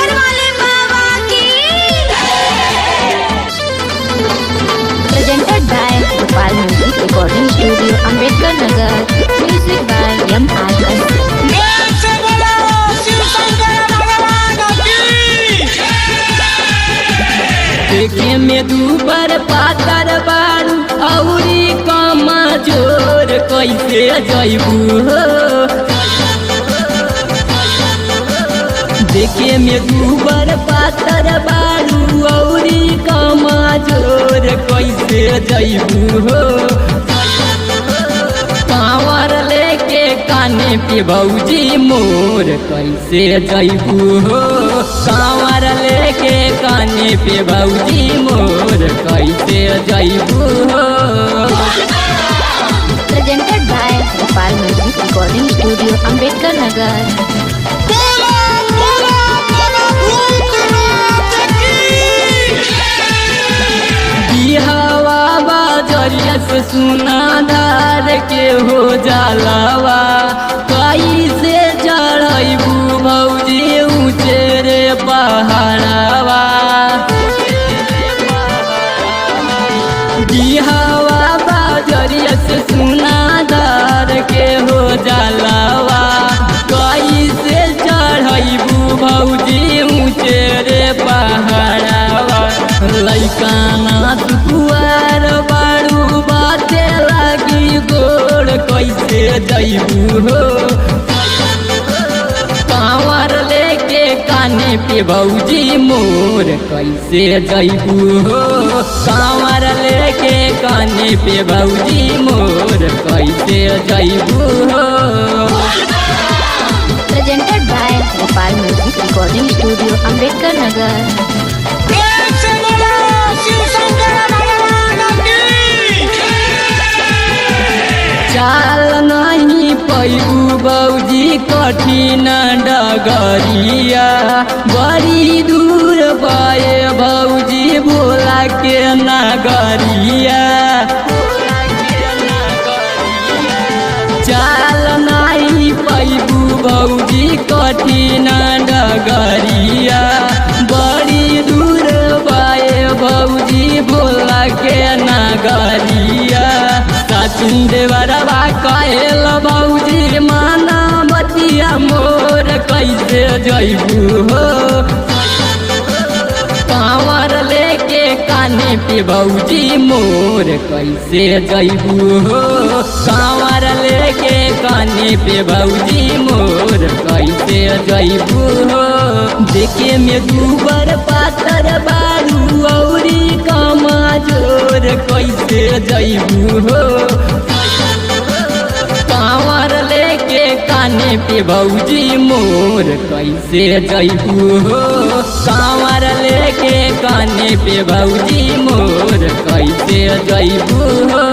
देवघर वाले बाबा की। Presented by Gopal Music Recording Studio, Ambedkar Nagar. Music by M.R. देखे में दूबर पातर बारू औरी कमा जोर कैसे जैबू हो। देखे में दूबर पातर बारू औरी कमा जोर कैसे जैबू हो। कांवर लेके काने पे भौजी मोर कैसे जैबू हो। कांवर लेके काने पे भौजी मोर कैसे जैबू हो। Presented by Gopal Music Recording Studio, Ambedkar Nagar. हवा बाजरिया से सुनादार के हो जालावा कैसे चढ़बू भौजी ऊँचे रे पहाड़ावा। हवा बाजरिया से सुनादार के हो जालावा कैसे चढ़बू भौजी ऊँचे रे पहाड़ावा। लैकाना दुआर बारू बाते लागी गोड़ कैसे जैबू हो। कांवर लेके काने पे भौजी मोर कैसे जैबू हो। कांवर लेके काने पे भौजी मोर कैसे जैबू हो। Presented by Gopal Music Recording Studio, Ambedkar Nagar. चाल नहीं पैबू बौजी कठिन डगरिया बड़ी दूर पाए भौजी भोला के नगरिया। चाल नहीं पैबू भौजी कठिन डगरिया बड़ी दूर पाए भौजी भोला के नगरिया। देवरवा कहल भौजी माना बतिया मोर कैसे जैबू हो। कांवर लेके काने पे भौजी मोर कैसे जैबू हो। कांवर लेके काने पे भौजी मोर कैसे जैबू हो। देखे में दूबर पातर बारू औरी कमा जोर कैसे जैबू हो। कांवर लेके काने पे भौजी मोर कैसे जैबू हो। कांवर लेके काने पे भौजी मोर कैसे जैबू हो।